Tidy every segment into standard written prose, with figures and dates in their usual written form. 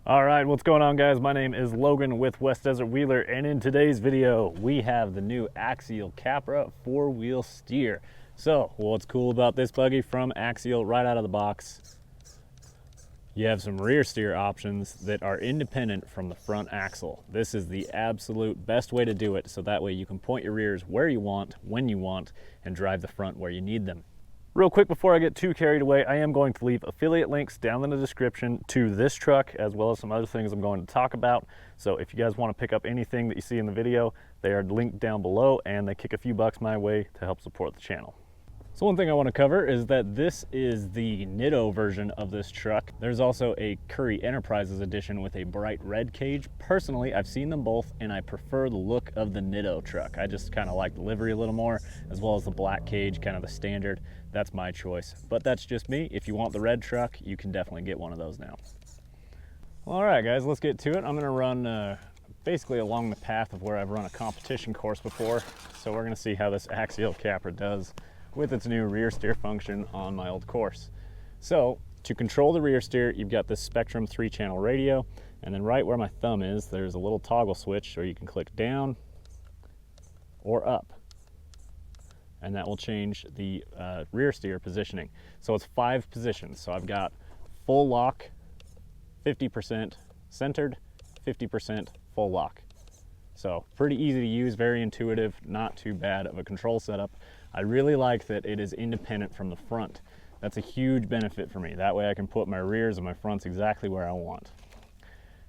All right, what's going on, guys? My name is Logan with West Desert Wheeler, and in today's video we have the new Axial Capra 4-wheel steer. So what's cool about this buggy from Axial right out of the box, you have some rear steer options that are independent from the front axle. This is the absolute best way to do it, so that way you can point your rears where you want, when you want, and drive the front where you need them. Real quick before I get too carried away, I am going to leave affiliate links down in the description to this truck, as well as some other things I'm going to talk about. So if you guys want to pick up anything that you see in the video, they are linked down below, and they kick a few bucks my way to help support the channel. So one thing I want to cover is that this is the Nitto version of this truck. There's also a Curry Enterprises edition with a bright red cage. Personally, I've seen them both, and I prefer the look of the Nitto truck. I just kind of like the livery a little more, as well as the black cage, kind of the standard. That's my choice, but that's just me. If you want the red truck, you can definitely get one of those now. Well, all right, guys, let's get to it. I'm gonna run basically along the path of where I've run a competition course before. So we're gonna see how this Axial Capra does with its new rear steer function on my old course. So to control the rear steer, you've got this Spectrum 3-channel radio, and then right where my thumb is, there's a little toggle switch where you can click down or up, and that will change the rear steer positioning. So it's 5 positions. So I've got full lock, 50% centered, 50% full lock. So pretty easy to use, very intuitive, not too bad of a control setup. I really like that it is independent from the front. That's a huge benefit for me. That way I can put my rears and my fronts exactly where I want.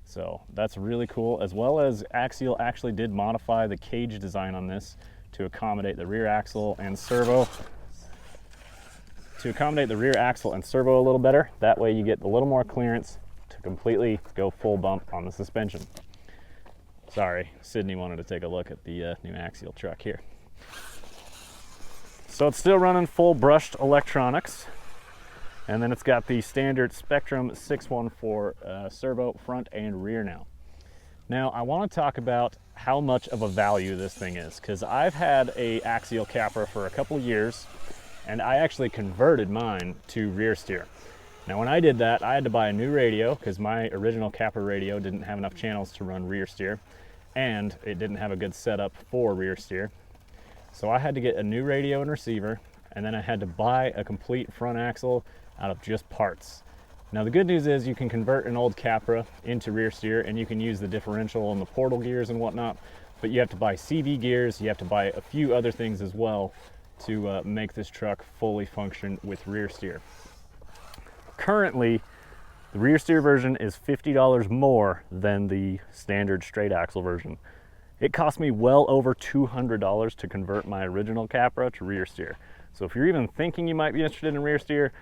So that's really cool, as well as Axial actually did modify the cage design on this to accommodate the rear axle and servo. To accommodate the rear axle and servo a little better. That way you get a little more clearance to completely go full bump on the suspension. Sorry, Sydney wanted to take a look at the new Axial truck here. So it's still running full brushed electronics, and then it's got the standard Spectrum 614 servo front and rear now. Now I want to talk about how much of a value this thing is, because I've had a Axial Capra for a couple years, and I actually converted mine to rear steer. Now when I did that, I had to buy a new radio because my original Capra radio didn't have enough channels to run rear steer, and it didn't have a good setup for rear steer. So I had to get a new radio and receiver, and then I had to buy a complete front axle out of just parts. Now the good news is you can convert an old Capra into rear steer, and you can use the differential and the portal gears and whatnot, but you have to buy CV gears, you have to buy a few other things as well to make this truck fully function with rear steer. Currently, the rear steer version is $50 more than the standard straight axle version. It cost me well over $200 to convert my original Capra to rear steer. So if you're even thinking you might be interested in rear steer,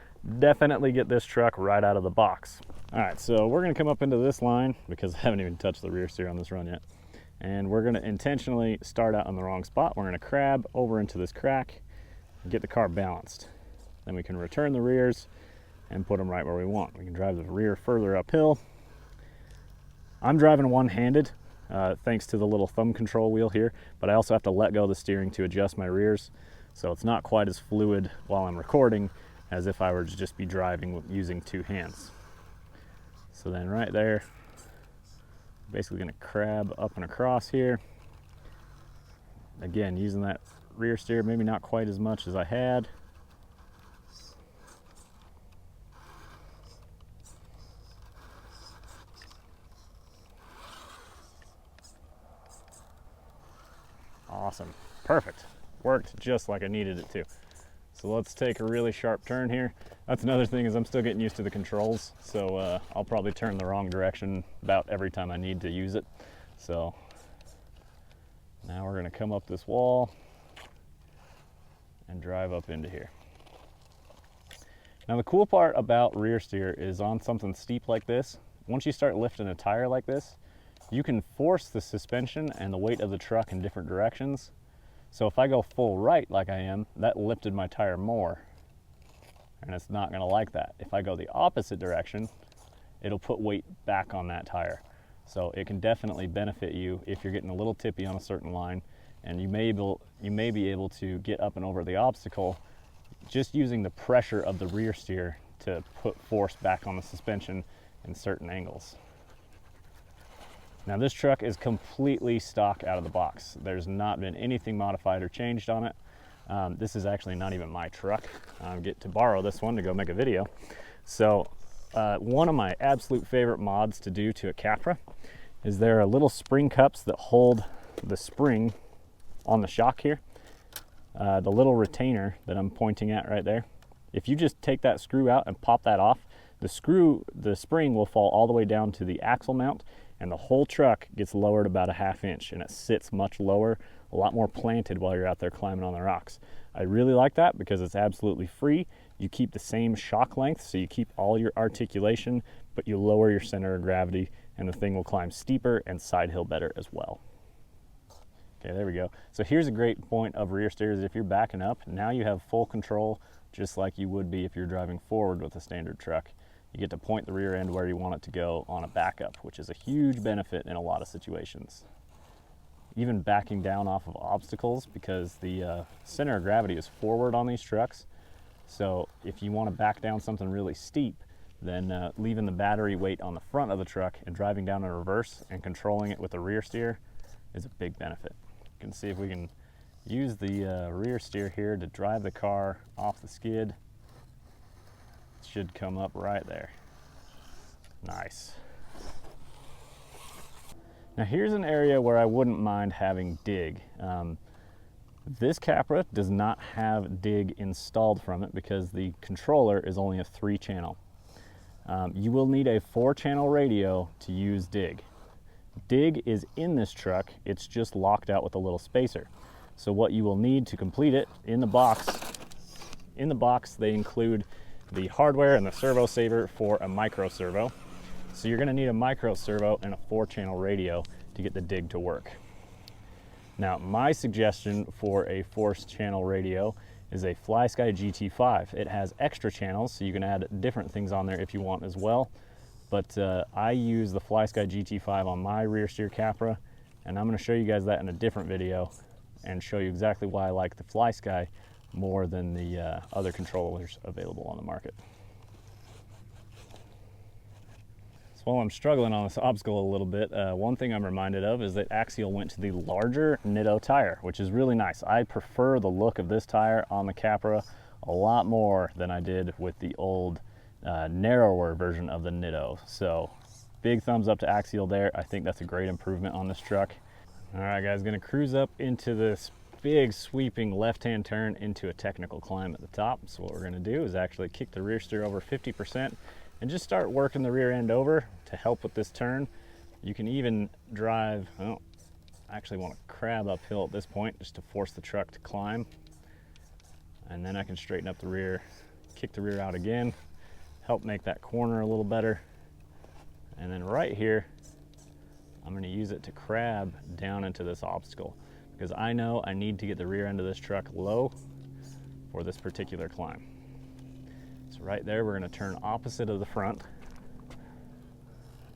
definitely get this truck right out of the box. All right, so we're gonna come up into this line because I haven't even touched the rear steer on this run yet. And we're gonna intentionally start out on the wrong spot. We're gonna crab over into this crack and get the car balanced. Then we can return the rears and put them right where we want. We can drive the rear further uphill. I'm driving one-handed, thanks to the little thumb control wheel here, but I also have to let go of the steering to adjust my rears, so it's not quite as fluid while I'm recording as if I were to just be driving using 2 hands. So then right there, basically gonna crab up and across here. Again, using that rear steer, maybe not quite as much as I had. Awesome, perfect. Worked just like I needed it to. So let's take a really sharp turn here. That's another thing, is I'm still getting used to the controls, so I'll probably turn the wrong direction about every time I need to use it. So now we're gonna come up this wall and drive up into here. Now the cool part about rear steer is on something steep like this, once you start lifting a tire like this, you can force the suspension and the weight of the truck in different directions. So if I go full right like I am, that lifted my tire more, and it's not gonna like that. If I go the opposite direction, it'll put weight back on that tire. So it can definitely benefit you if you're getting a little tippy on a certain line, and you may be able to get up and over the obstacle just using the pressure of the rear steer to put force back on the suspension in certain angles. Now this truck is completely stock out of the box. There's not been anything modified or changed on it. This is actually not even my truck. I get to borrow this one to go make a video. So one of my absolute favorite mods to do to a Capra is there are little spring cups that hold the spring on the shock here. The little retainer that I'm pointing at right there. If you just take that screw out and pop that off, the spring will fall all the way down to the axle mount, and the whole truck gets lowered about a ½ inch, and it sits much lower, a lot more planted while you're out there climbing on the rocks. I really like that because it's absolutely free. You keep the same shock length, so you keep all your articulation, but you lower your center of gravity, and the thing will climb steeper and side hill better as well. Okay, there we go. So here's a great point of rear steer is if you're backing up, now you have full control just like you would be if you're driving forward with a standard truck. You get to point the rear end where you want it to go on a backup, which is a huge benefit in a lot of situations. Even backing down off of obstacles, because the center of gravity is forward on these trucks. So if you want to back down something really steep, then leaving the battery weight on the front of the truck and driving down in reverse and controlling it with the rear steer is a big benefit. You can see if we can use the rear steer here to drive the car off the skid. Should come up right there. Nice. Now here's an area where I wouldn't mind having dig. This Capra does not have dig installed from it because the controller is only a 3-channel. You will need a 4-channel radio to use dig. Dig is in this truck, it's just locked out with a little spacer. So what you will need to complete it in the box they include the hardware and the servo saver for a micro servo. So you're going to need a micro servo and a 4-channel radio to get the dig to work. Now my suggestion for a 4-channel radio is a Flysky GT5. It has extra channels, so you can add different things on there if you want as well. But I use the Flysky GT5 on my rear steer Capra, and I'm going to show you guys that in a different video and show you exactly why I like the Flysky more than the other controllers available on the market. So while I'm struggling on this obstacle a little bit, one thing I'm reminded of is that Axial went to the larger Nitto tire, which is really nice. I prefer the look of this tire on the Capra a lot more than I did with the old narrower version of the Nitto. So big thumbs up to Axial there. I think that's a great improvement on this truck. All right guys, gonna cruise up into this big sweeping left-hand turn into a technical climb at the top. So what we're going to do is actually kick the rear steer over 50% and just start working the rear end over to help with this turn. You can even drive, well, I actually want to crab uphill at this point just to force the truck to climb. And then I can straighten up the rear, kick the rear out again, help make that corner a little better. And then right here, I'm going to use it to crab down into this obstacle, because I know I need to get the rear end of this truck low for this particular climb. So right there, we're going to turn opposite of the front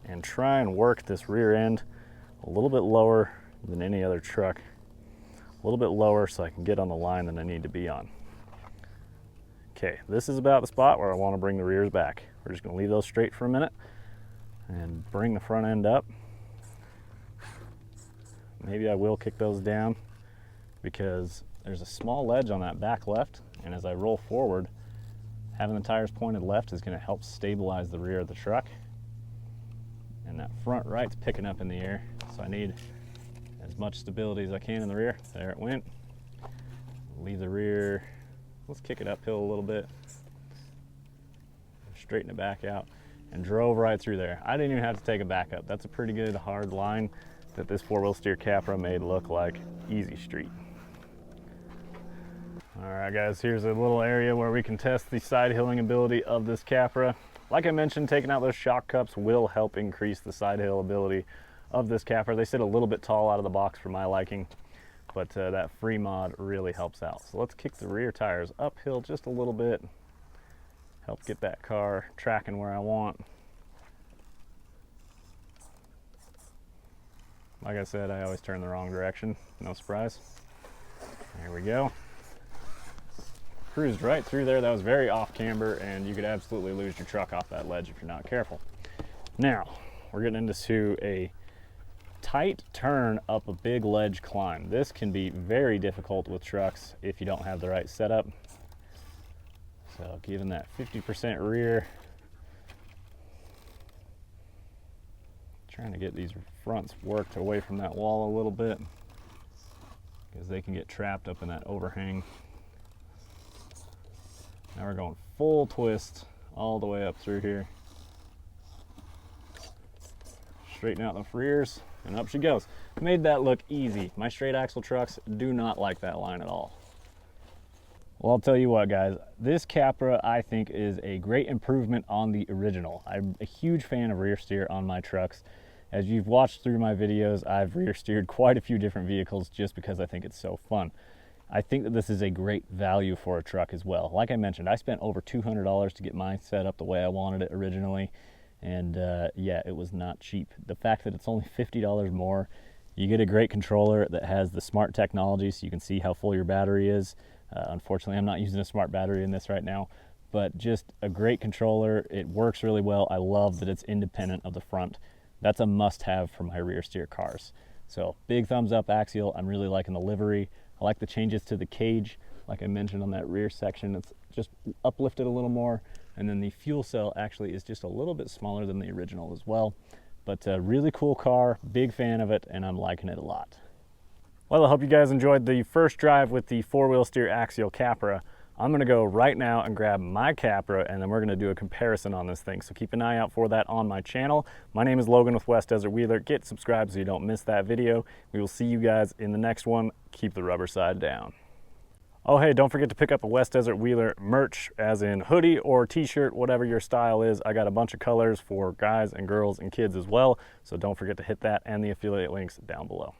and try and work this rear end a little bit lower than any other truck. A little bit lower so I can get on the line that I need to be on. Okay, this is about the spot where I want to bring the rears back. We're just going to leave those straight for a minute and bring the front end up. Maybe I will kick those down because there's a small ledge on that back left, and as I roll forward, having the tires pointed left is going to help stabilize the rear of the truck. And that front right's picking up in the air, so I need as much stability as I can in the rear. There it went. Leave the rear, let's kick it uphill a little bit, straighten it back out, and drove right through there. I didn't even have to take a back up. That's a pretty good hard line that this 4-wheel steer Capra made look like easy street. All right guys, here's a little area where we can test the side hilling ability of this Capra. Like I mentioned, taking out those shock cups will help increase the side hill ability of this Capra. They sit a little bit tall out of the box for my liking, but that free mod really helps out. So let's kick the rear tires uphill just a little bit, help get that car tracking where I want. Like I said, I always turn the wrong direction, no surprise. There we go. Cruised right through there. That was very off camber, and you could absolutely lose your truck off that ledge if you're not careful. Now, we're getting into a tight turn up a big ledge climb. This can be very difficult with trucks if you don't have the right setup. So given that 50% rear, trying to get these fronts worked away from that wall a little bit because they can get trapped up in that overhang. Now we're going full twist all the way up through here. Straighten out the rears, and up she goes. Made that look easy. My straight axle trucks do not like that line at all. Well, I'll tell you what, guys, this Capra I think is a great improvement on the original. I'm a huge fan of rear steer on my trucks. As you've watched through my videos, I've rear steered quite a few different vehicles just because I think it's so fun. I think that this is a great value for a truck as well. Like I mentioned, I spent over $200 to get mine set up the way I wanted it originally. And yeah, it was not cheap. The fact that it's only $50 more, you get a great controller that has the smart technology so you can see how full your battery is. Unfortunately, I'm not using a smart battery in this right now, but just a great controller. It works really well. I love that it's independent of the front. That's a must-have for my rear steer cars. So big thumbs up, Axial. I'm really liking the livery. I like the changes to the cage. Like I mentioned on that rear section, it's just uplifted a little more. And then the fuel cell actually is just a little bit smaller than the original as well. But a really cool car, big fan of it, and I'm liking it a lot. Well, I hope you guys enjoyed the first drive with the four-wheel steer Axial Capra. I'm gonna go right now and grab my Capra, and then we're gonna do a comparison on this thing. So keep an eye out for that on my channel. My name is Logan with West Desert Wheeler. Get subscribed so you don't miss that video. We will see you guys in the next one. Keep the rubber side down. Oh, hey, don't forget to pick up a West Desert Wheeler merch, as in hoodie or t-shirt, whatever your style is. I got a bunch of colors for guys and girls and kids as well. So don't forget to hit that and the affiliate links down below.